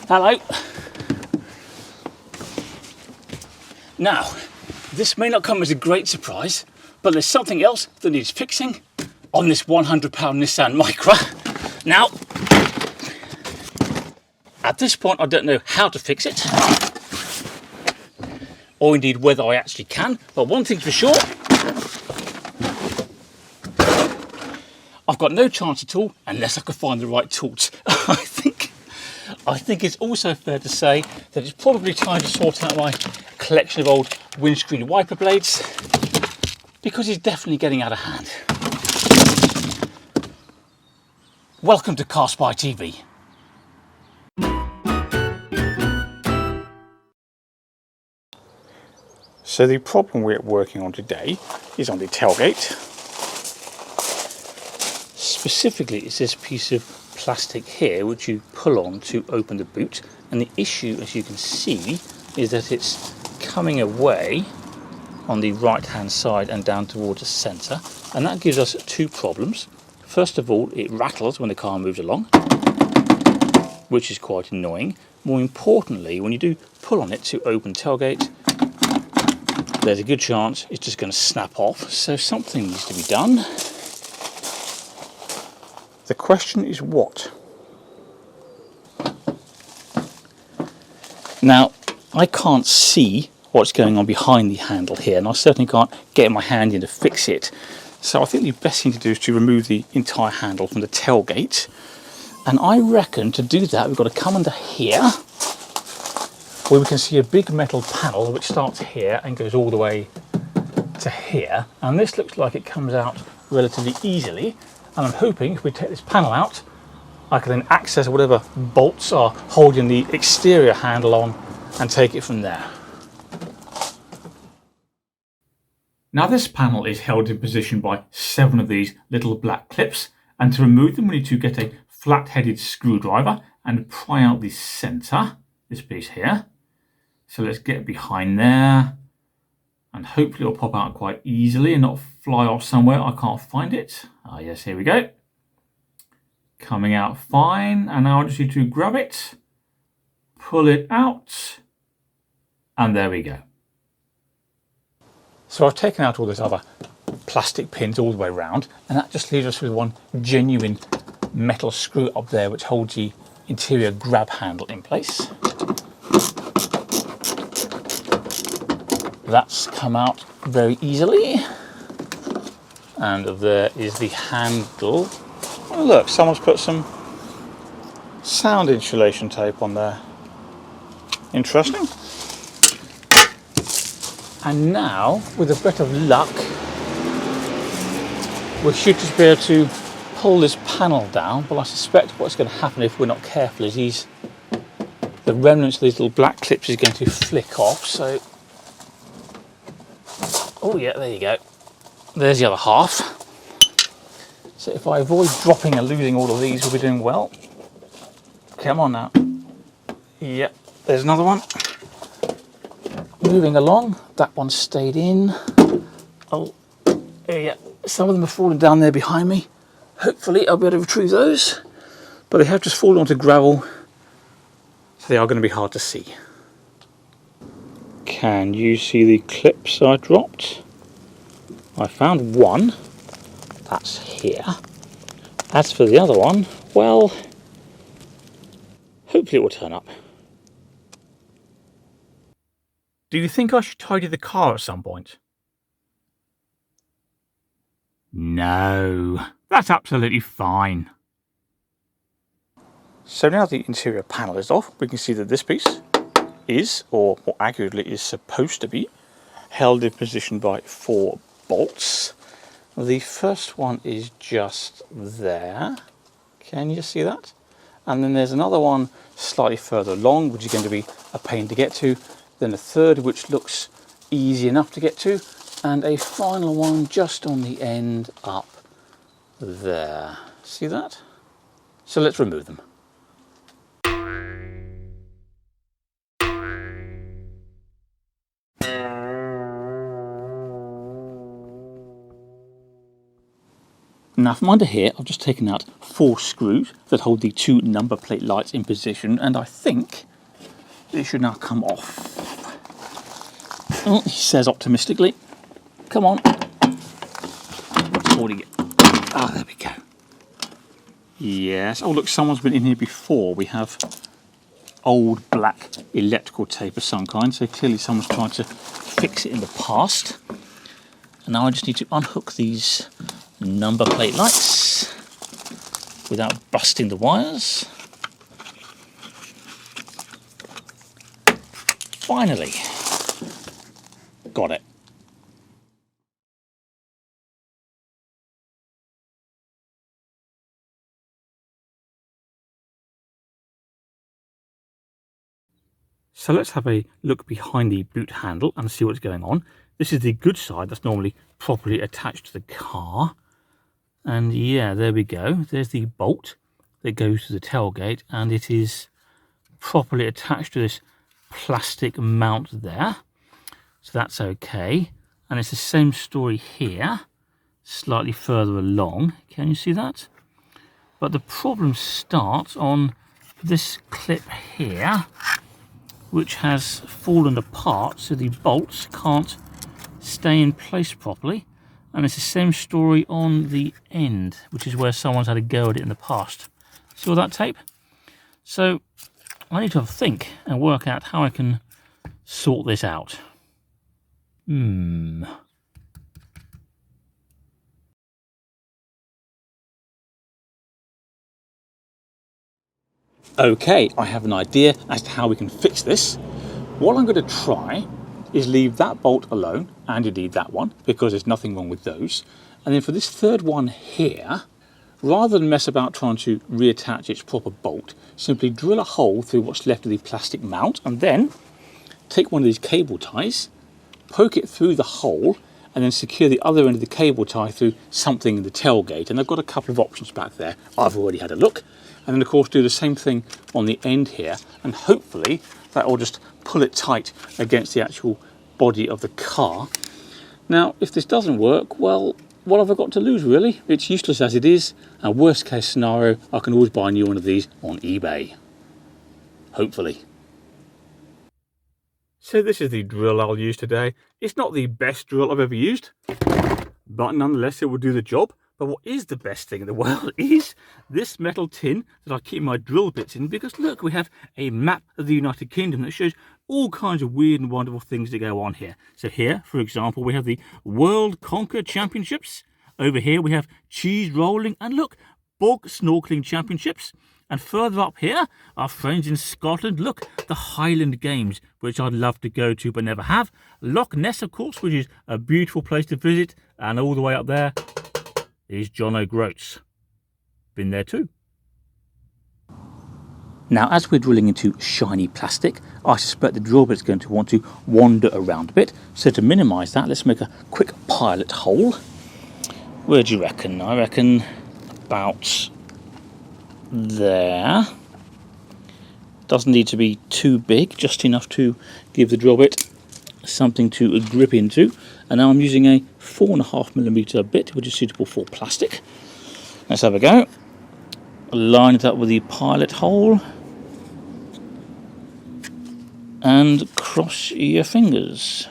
Hello. Now, this may not come as a great surprise, but there's something else that needs fixing on this £100 Nissan Micra. Now, at this point I don't know how to fix it, or indeed whether I actually can, but one thing's for sure, I've got no chance at all unless I can find the right tools. I think it's also fair to say that it's probably time to sort out my collection of old windscreen wiper blades, because it's definitely getting out of hand. Welcome to CarSpyTV. So the problem we're working on today is on the tailgate. Specifically, it's this piece of plastic here which you pull on to open the boot, and the issue, as you can see, is that it's coming away on the right hand side and down towards the centre, and that gives us two problems. First of all, it rattles when the car moves along, which is quite annoying. More importantly, when you do pull on it to open tailgate, there's a good chance it's just going to snap off, so something needs to be done. The question is what? Now, I can't see what's going on behind the handle here, and I certainly can't get my hand in to fix it. So I think the best thing to do is to remove the entire handle from the tailgate. And I reckon to do that we've got to come under here, where we can see a big metal panel which starts here and goes all the way to here. And this looks like it comes out relatively easily. And I'm hoping if we take this panel out, I can then access whatever bolts are holding the exterior handle on and take it from there. Now this panel is held in position by 7 of these little black clips, and to remove them we need to get a flat-headed screwdriver and pry out the centre, this piece here. So let's get behind there, and hopefully it'll pop out quite easily and not fly off somewhere I can't find it. Ah yes, here we go. Coming out fine, and now I just need to grab it, pull it out, and there we go. So I've taken out all those other plastic pins all the way around, and that just leaves us with one genuine metal screw up there which holds the interior grab handle in place. That's come out very easily, and there is the handle. Oh look, someone's put some sound insulation tape on there. Interesting. And now, with a bit of luck, we should just be able to pull this panel down, but I suspect what's going to happen if we're not careful is the remnants of these little black clips is going to flick off. So, oh yeah, there you go. There's the other half. So if I avoid dropping and losing all of these, we'll be doing well. Come on now. Yep, there's another one. Moving along, that one stayed in. Oh, yeah, some of them are falling down there behind me. Hopefully I'll be able to retrieve those. But they have just fallen onto gravel, so they are going to be hard to see. Can you see the clips I dropped? I found one. That's here. As for the other one, well, hopefully it will turn up. Do you think I should tidy the car at some point? No, that's absolutely fine. So now the interior panel is off, we can see that this piece is, or more accurately is supposed to be, held in position by 4 bolts. The first one is just there. Can you see that? And then there's another one slightly further along, which is going to be a pain to get to. Then a third, which looks easy enough to get to. And a final one just on the end up there. See that? So let's remove them. Now from under here, I've just taken out 4 screws that hold the 2 number plate lights in position, and I think it should now come off. Oh, he says optimistically. Come on. There we go. Yes. Oh, look, someone's been in here before. We have old black electrical tape of some kind, so clearly someone's tried to fix it in the past. And now I just need to unhook these number plate lights without busting the wires. Finally. Got it. So let's have a look behind the boot handle and see what's going on. This is the good side that's normally properly attached to the car. And yeah, there we go. There's the bolt that goes to the tailgate, and it is properly attached to this plastic mount there. So that's okay. And it's the same story here, slightly further along. Can you see that? But the problem starts on this clip here, which has fallen apart, so the bolts can't stay in place properly. And it's the same story on the end, which is where someone's had a go at it in the past. See all that tape? So I need to have a think and work out how I can sort this out. Okay, I have an idea as to how we can fix this. What I'm going to try is leave that bolt alone, and indeed that one, because there's nothing wrong with those. And then for this third one here, rather than mess about trying to reattach its proper bolt, simply drill a hole through what's left of the plastic mount, and then take one of these cable ties, poke it through the hole, and then secure the other end of the cable tie through something in the tailgate. And I've got a couple of options back there. I've already had a look. And then of course do the same thing on the end here, and hopefully that will just pull it tight against the actual body of the car. Now if this doesn't work, well, what have I got to lose really? It's useless as it is, and worst case scenario, I can always buy a new one of these on eBay. Hopefully. So this is the drill I'll use today. It's not the best drill I've ever used, but nonetheless it will do the job. But what is the best thing in the world is this metal tin that I keep my drill bits in, because look, we have a map of the United Kingdom that shows all kinds of weird and wonderful things that go on here. So here, for example, we have the World Conquer Championships. Over here we have cheese rolling, and look, bog snorkeling championships. And further up here, our friends in Scotland, look, the Highland Games, which I'd love to go to but never have. Loch Ness, of course, which is a beautiful place to visit. And all the way up there is John O'Groats. Been there too. Now, as we're drilling into shiny plastic, I suspect the drill bit's going to want to wander around a bit. So to minimise that, let's make a quick pilot hole. Where do you reckon? I reckon about there. Doesn't need to be too big, just enough to give the drill bit something to grip into. And now I'm using a 4.5mm bit, which is suitable for plastic. Let's have a go. Line it up with the pilot hole and cross your fingers.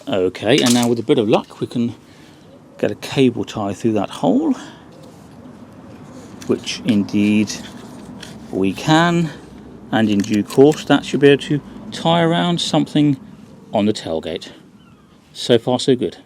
Okay, and now with a bit of luck we can get a cable tie through that hole, which indeed we can, and in due course that should be able to tie around something on the tailgate. So far so good.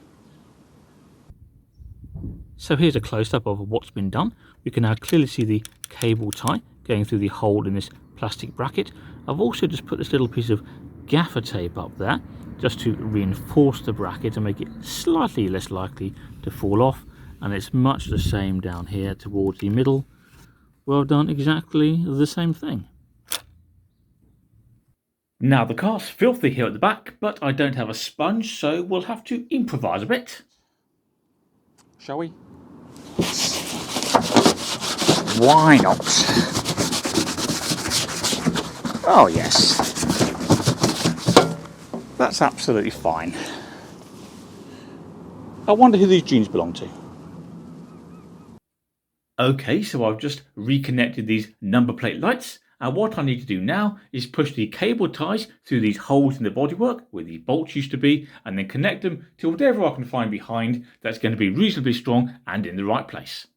So here's a close-up of what's been done. We can now clearly see the cable tie going through the hole in this plastic bracket. I've also just put this little piece of gaffer tape up there just to reinforce the bracket and make it slightly less likely to fall off, and it's much the same down here towards the middle, where I've done exactly the same thing. Now the car's filthy here at the back, but I don't have a sponge, so we'll have to improvise a bit. shall we? Why not? Oh yes, that's absolutely fine. I wonder who these jeans belong to. Okay, so I've just reconnected these number plate lights, and what I need to do now is push the cable ties through these holes in the bodywork where the bolts used to be, and then connect them to whatever I can find behind that's going to be reasonably strong and in the right place.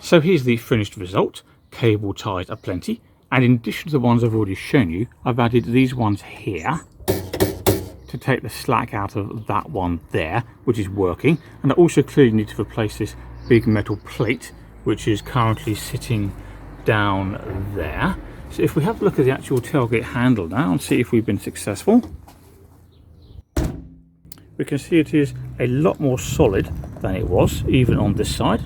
So here's the finished result. Cable ties are plenty, and in addition to the ones I've already shown you, I've added these ones here to take the slack out of that one there, which is working. And I also clearly need to replace this big metal plate, which is currently sitting down there. So if we have a look at the actual tailgate handle now and see if we've been successful, we can see it is a lot more solid than it was, even on this side.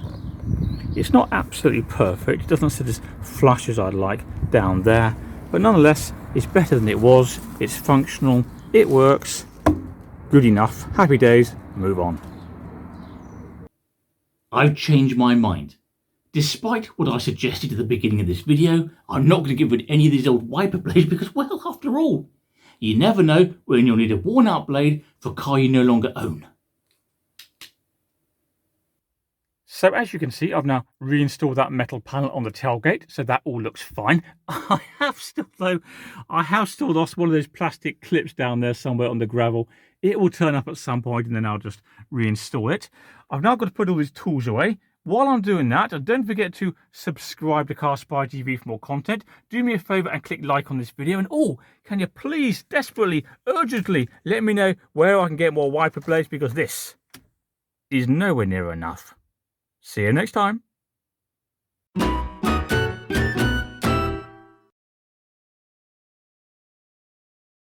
It's not absolutely perfect, it doesn't sit as flush as I'd like down there, but nonetheless it's better than it was, it's functional, it works, good enough, happy days, move on. I've changed my mind. Despite what I suggested at the beginning of this video, I'm not going to give rid of any of these old wiper blades because, well, after all, you never know when you'll need a worn out blade for a car you no longer own. So as you can see, I've now reinstalled that metal panel on the tailgate, so that all looks fine. I have still lost one of those plastic clips down there somewhere on the gravel. It will turn up at some point and then I'll just reinstall it. I've now got to put all these tools away. While I'm doing that, don't forget to subscribe to CarSpyTV for more content. Do me a favour and click like on this video. And can you please, desperately, urgently let me know where I can get more wiper blades, because this is nowhere near enough. See you next time.